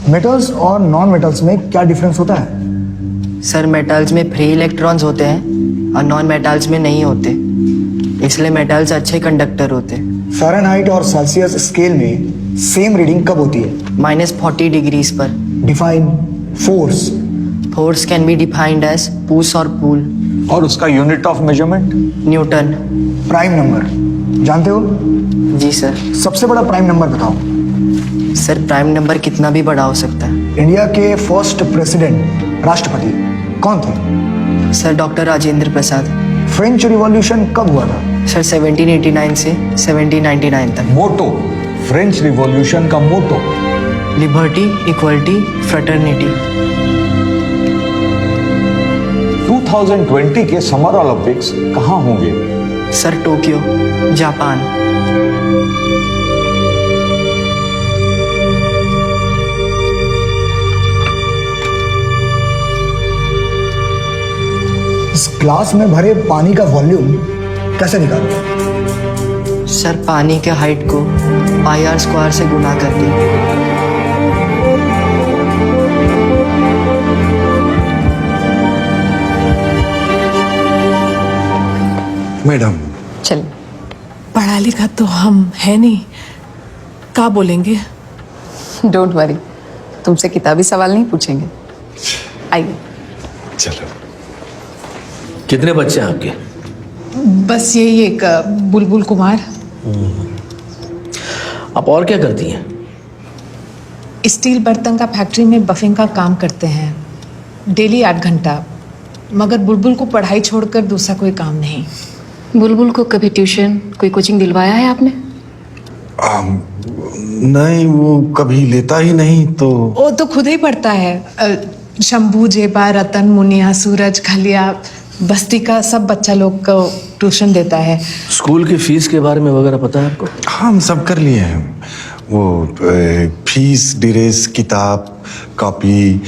Metals और non metals में क्या डिफरेंस होता है? सर मेटल्स में फ्री इलेक्ट्रॉन्स होते हैं और नॉन मेटल्स में नहीं होते, इसलिए मेटल्स अच्छे कंडक्टर होते हैं। फ़ारेनहाइट और सेल्सियस स्केल में सेम रीडिंग कब होती है? -40 डिग्रीज पर। Define force. Force can be defined as push और पुल। और उसका unit of measurement? Newton. Prime number जानते हो? जी सर। सबसे बड़ा प्राइम नंबर बताओ। सर प्राइम नंबर कितना भी बड़ा हो सकता है। इंडिया के फर्स्ट प्रेसिडेंट राष्ट्रपति कौन थे? Sir doctor Rajendra Prasad. French revolution कब हुआ था? सर 1789 से 1799 तक। मोटो, फ्रेंच रिवॉल्यूशन का मोटो? Liberty, equality, fraternity. 2020 के समर ओलंपिक्स कहाँ होंगे? Sir Tokyo, Japan. इस ग्लास में भरे पानी का वॉल्यूम कैसे निकालते? सर पानी के हाइट को πr² से गुना करके। मैडम चल, पढ़ा लिखा तो हम है नहीं, क्या बोलेंगे? डोंट वरी, तुमसे किताबी सवाल नहीं पूछेंगे। आइए। चलो। कितने बच्चे हैं आपके? बस यही एक बुलबुल कुमार। आप और क्या करती हैं? स्टील बर्तन का फैक्ट्री में बफिंग का काम करते हैं, डेली 8 घंटा। मगर बुलबुल को पढ़ाई छोड़कर दूसरा कोई काम नहीं। बुलबुल को कभी ट्यूशन, कोई कोचिंग दिलवाया है आपने? नहीं, वो कभी लेता ही नहीं। तो वो तो खुद ही पढ़ता है। शंभू, जेबा, रतन, मुनिया, सूरज, खलिया, बस्ती का सब बच्चा लोग को ट्यूशन देता है। स्कूल की फीस के बारे में वगैरह पता है आपको? हम सब कर लिए हैं। वो फीस, ड्रेस, किताब, कॉपी,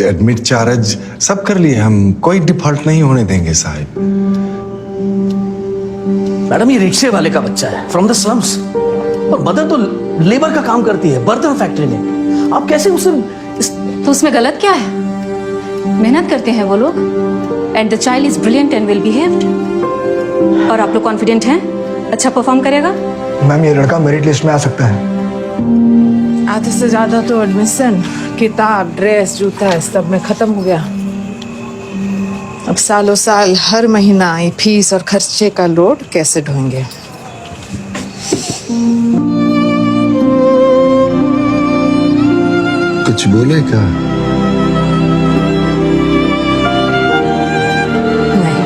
एडमिट चार्ज सब कर लिए हम। कोई डिफॉल्ट नहीं होने देंगे साहब। मैडम ये रिक्शे वाले का बच्चा है, फ्रॉम द स्लम्स, और मदर तो लेबर का काम करती है बर्तन फैक्ट्री में। आप कैसे उसे तो उसमें गलत क्या है? मेहनत करते हैं वो लोग, and the child is brilliant and well behaved. और आप लोग कॉन्फिडेंट हैं अच्छा परफॉर्म करेगा? मैम ये लड़का मेरिट लिस्ट में आ सकता है। आधे से ज्यादा तो एडमिशन, किताब, ड्रेस, जूता सब में खत्म हो गया। अब सालों साल हर महीना ये फीस और खर्चे का लोड कैसे ढोएंगे? कुछ बोले क्या? नहीं।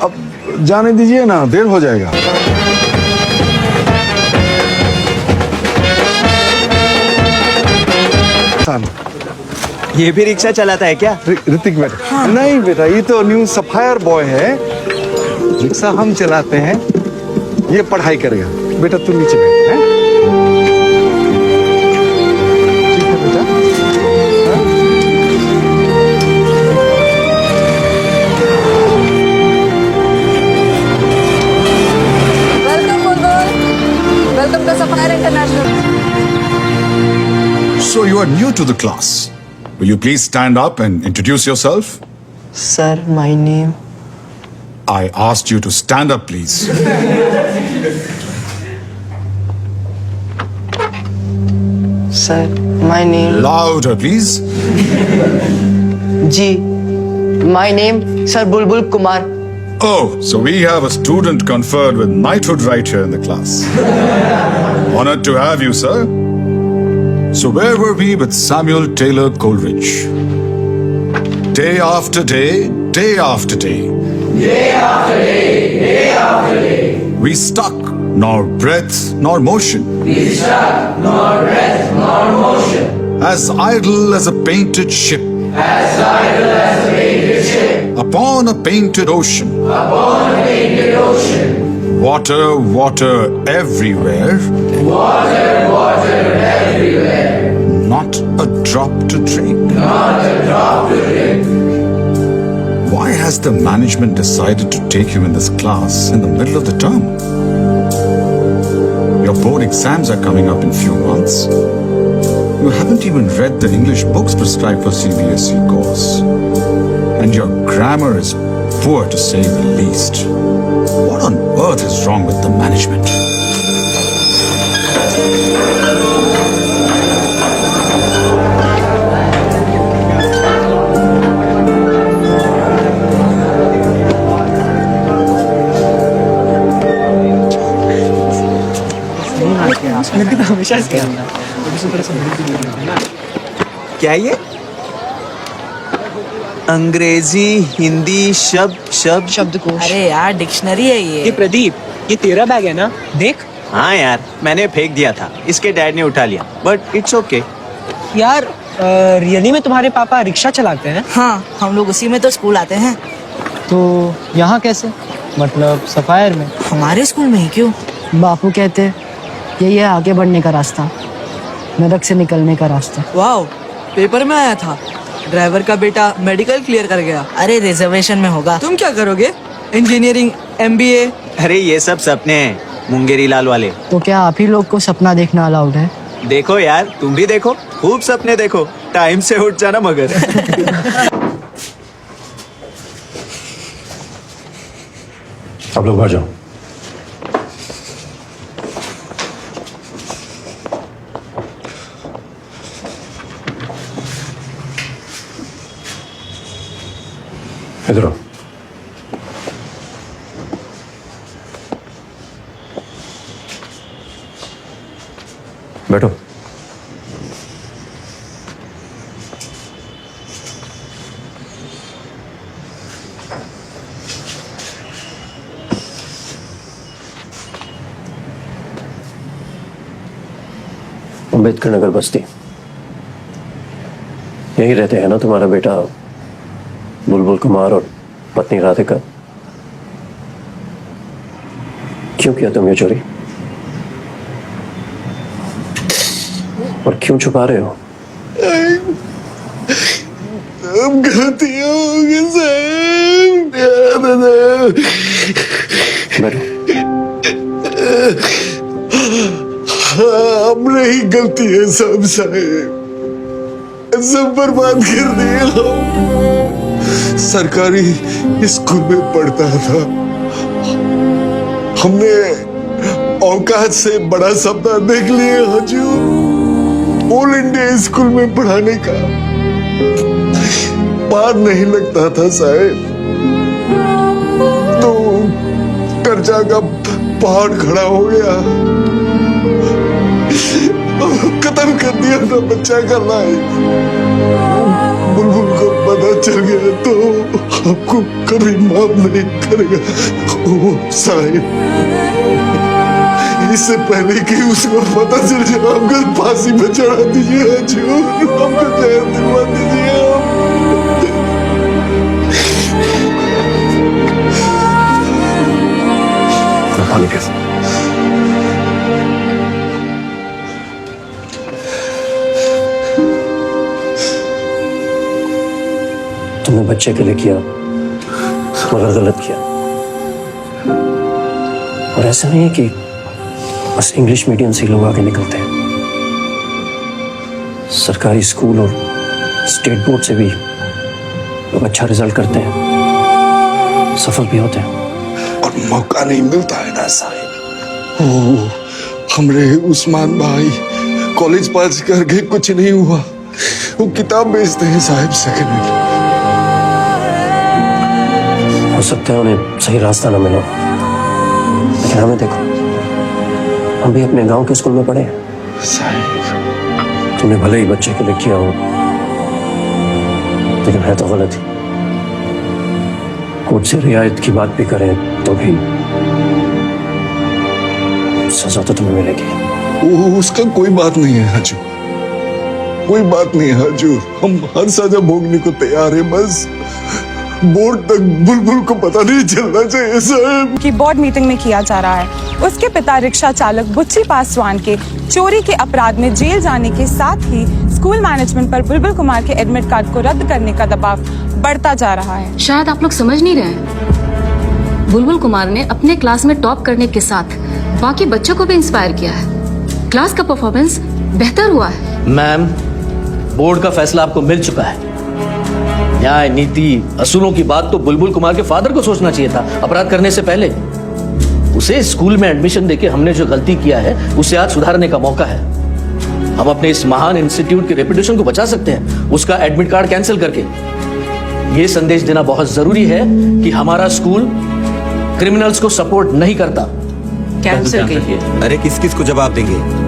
अब जाने दीजिए ना, देर हो जाएगा। ये भी रिक्शा चलाता है क्या? ऋतिक बेटा? हाँ। नहीं बेटा, ये तो न्यू सफायर बॉय है। रिक्शा हम चलाते हैं, ये पढ़ाई करेगा। बेटा तू नीचे बैठ। हैं? ठीक है बेटा। Welcome Bulbul, welcome to sapphire international. So you are new to the class. Will you please stand up and introduce yourself? Sir, my name. I asked you to stand up, please. Sir, my name. Louder, please. G. My name, Sir Bulbul Kumar. Oh, so we have a student conferred with knighthood right here in the class. Honored to have you, sir. So where were we with Samuel Taylor Coleridge? Day after day, day after day. Day after day, day after day. We stuck, nor breath, nor motion. We stuck, nor breath, nor motion. As idle as a painted ship. As idle as a painted ship. Upon a painted ocean. Upon a painted ocean. Water, water everywhere. Water, water everywhere. Not a drop to drink. Not a drop to drink. Why has the management decided to take you in this class in the middle of the term? Your board exams are coming up in few months. You haven't even read the English books prescribed for CBSE course. And your grammar is poor to say the least. What on earth is wrong with the management? क्या ये अंग्रेजी हिंदी शब्दकोश? अरे यार dictionary है ये प्रदीप, ये तेरा बैग है ना? देख। हाँ यार, मैंने फेंक दिया था, इसके डैड ने उठा लिया, बट इट्स ओके। यार रियली में तुम्हारे पापा रिक्शा चलाते हैं? हाँ, हम लोग उसी में तो स्कूल आते हैं। तो यहाँ कैसे? मतलब सफायर में? हमारे स्कूल में ही क्यों? बापू कहते यही है आगे बढ़ने का रास्ता, नरक से निकलने का रास्ता। वाह, पेपर में आया था ड्राइवर का बेटा मेडिकल क्लियर कर गया। अरे रिजर्वेशन में होगा। तुम क्या करोगे? Engineering, MBA? अरे ये सब सपने हैं, मुंगेरी लाल वाले। तो क्या आप ही लोग को सपना देखना अलाउड है? देखो यार, तुम भी देखो, खूब सपने देखो, टाइम से उठ जाना मगर। आप लोग आ जाओ। इधर आओ। बैठो। अम्बेडकर नगर बस्ती, यही रहते हैं ना तुम्हारा बेटा बुलबुल कुमार और पत्नी राधिका? क्यों किया तुम ये चोरी और क्यों छुपा रहे हो? अब गलती होगी साहब। हमने ही गलती है सब साहब, सब बर्बाद कर दिया। सरकारी स्कूल में पढ़ता था, हमने औकात से बड़ा सपना देख लिया हजूर। ऑल इंडिया स्कूल में पढ़ाने का पार नहीं लगता था साहब, तो कर्जा का पहाड़ खड़ा हो गया, खत्म कर दिया था बच्चा का लाइफ। बुलबुल को पता चल गया तो आपको कभी माफ नहीं करेगा वो साहिब। इससे पहले कि उसको पता चल जाए आपको फांसी पे चढ़ा दीजिए हजूर, आपको जहर दिलवा दीजिए। पानी कैसे? तुमने बच्चे के लिए किया मगर गलत किया। और ऐसा नहीं है कि बस इंग्लिश मीडियम से लोग आगे निकलते हैं, सरकारी स्कूल और स्टेट बोर्ड से भी लोग अच्छा रिजल्ट करते हैं, सफल भी होते हैं। और मौका नहीं मिलता है ना साहिब। ओ हमरे उस्मान भाई कॉलेज पास करके कुछ नहीं हुआ, वो किताब बेचते हैं साहिब सेकंड हैंड। हो सकता है उन्हें सही रास्ता ना मिला, लेकिन हमें देखो, हम भी अपने गांव के स्कूल में पढ़े हैं। साहिब तुमने भले ही बच्चे के लिए किया हो, लेकिन है तो गलत ही। कोर्ट से रियायत की बात भी करें तो भी सजा तो तुम्हें मिलेगी। उसका कोई बात नहीं है हजूर, कोई बात नहीं है हजूर, हम हर सजा भोगने को तैयार है, बस बोर्ड तक बुलबुल को पता नहीं चलना चाहिए साहब। की बोर्ड मीटिंग में किया जा रहा है। उसके पिता रिक्शा चालक बुच्ची पासवान के चोरी के अपराध में जेल जाने के साथ ही स्कूल मैनेजमेंट पर बुलबुल कुमार के एडमिट कार्ड को रद्द करने का दबाव बढ़ता जा रहा है। शायद आप लोग समझ नहीं रहे हैं, बुलबुल कुमार ने अपने क्लास में टॉप करने के साथ बाकी बच्चों को भी इंस्पायर किया है। क्लास का परफॉर्मेंस बेहतर हुआ है। मैम, बोर्ड का फैसला आपको मिल चुका है। न्याय, नीति, असूलों की बात तो बुलबुल कुमार के फादर को सोचना चाहिए था अपराध करने से पहले। उसे स्कूल में एडमिशन देके हमने जो गलती किया है उसे आज सुधारने का मौका है। हम अपने इस महान इंस्टीट्यूट की रेपुटेशन को बचा सकते हैं उसका एडमिट कार्ड कैंसिल करके। यह संदेश देना बहुत जरूरी है कि हमारा स्कूल क्रिमिनल्स को सपोर्ट नहीं करता। कैंसिल कीजिए। अरे किस किस को जवाब देंगे?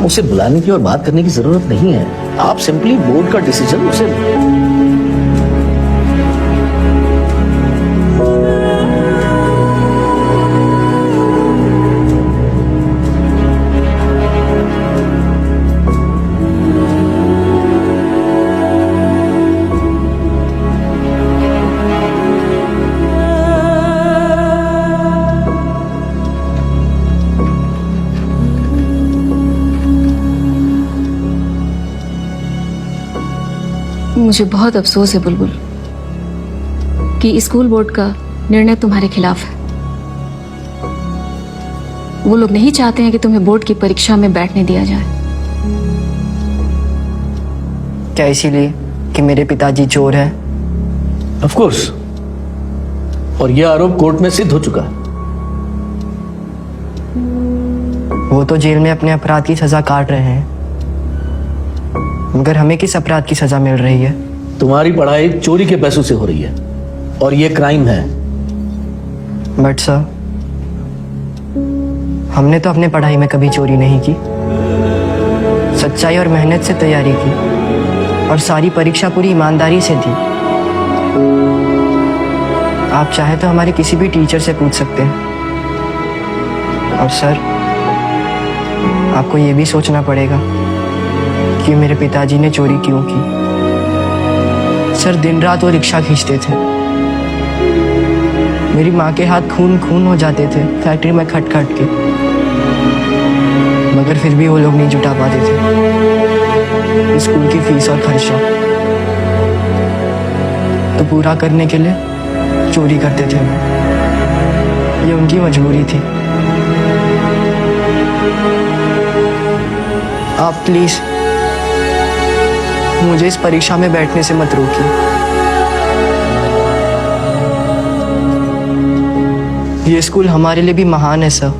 उसे बुलाने की और बात करने की जरूरत नहीं है। आप सिंपली बोर्ड का डिसीजन उसे मुझे बहुत अफसोस है बुलबुल कि स्कूल बोर्ड का निर्णय तुम्हारे खिलाफ है। वो लोग नहीं चाहते हैं कि तुम्हें बोर्ड की परीक्षा में बैठने दिया जाए। क्या इसीलिए कि मेरे पिताजी चोर हैं? ऑफ कोर्स, और यह आरोप कोर्ट में सिद्ध हो चुका है। वो तो जेल में अपने अपराध की सजा काट रहे हैं, मगर हमें किस अपराध की सजा मिल रही है? तुम्हारी पढ़ाई चोरी के पैसों से हो रही है और यह क्राइम है। बट सर, हमने तो अपने पढ़ाई में कभी चोरी नहीं की। सच्चाई और मेहनत से तैयारी की और सारी परीक्षा पूरी ईमानदारी से दी। आप चाहे तो हमारे किसी भी टीचर से पूछ सकते हैं। और सर, आपको ये भी सोचना पड़ेगा कि मेरे पिताजी ने चोरी क्यों की। सर, दिन रात वो रिक्शा खींचते थे। मेरी माँ के हाथ खून खून हो जाते थे फैक्ट्री में खट खट के, मगर फिर भी वो लोग नहीं जुटा पाते थे स्कूल की फीस और खर्चा। तो पूरा करने के लिए चोरी करते थे वो। ये उनकी मजबूरी थी। आप प्लीज मुझे इस परीक्षा में बैठने से मत रोकिए। ये स्कूल हमारे लिए भी महान है सर।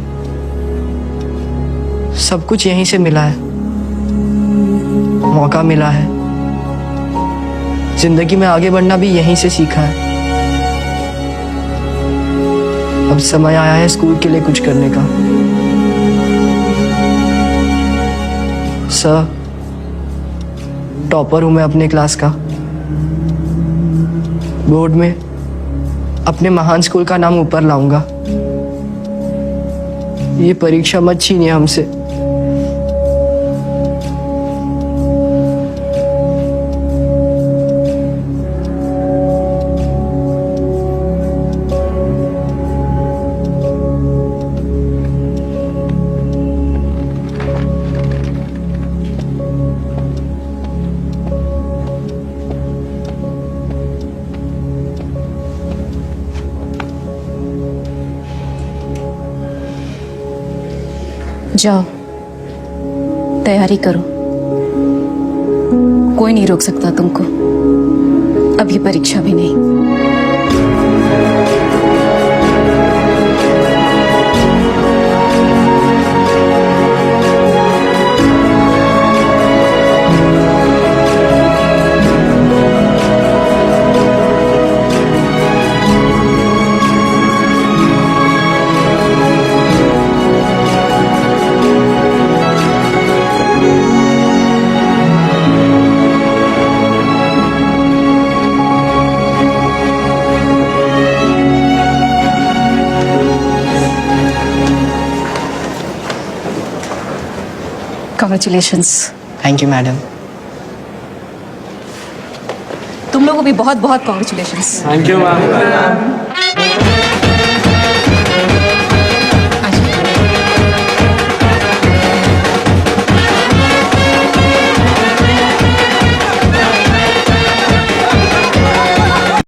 सब कुछ यहीं से मिला है, मौका मिला है। जिंदगी में आगे बढ़ना भी यहीं से सीखा है। अब समय आया है स्कूल के लिए कुछ करने का। सर, टॉपर हूं मैं अपने क्लास का। बोर्ड में अपने महान स्कूल का नाम ऊपर लाऊंगा। ये परीक्षा मत छीनिए हमसे। जाओ, तैयारी करो। कोई नहीं रोक सकता तुमको। अब ये परीक्षा भी नहीं। Congratulations. Thank you madam. तुम लोगों को भी बहुत बहुत कॉन्ग्रेचुलेशंस। Thank you ma'am.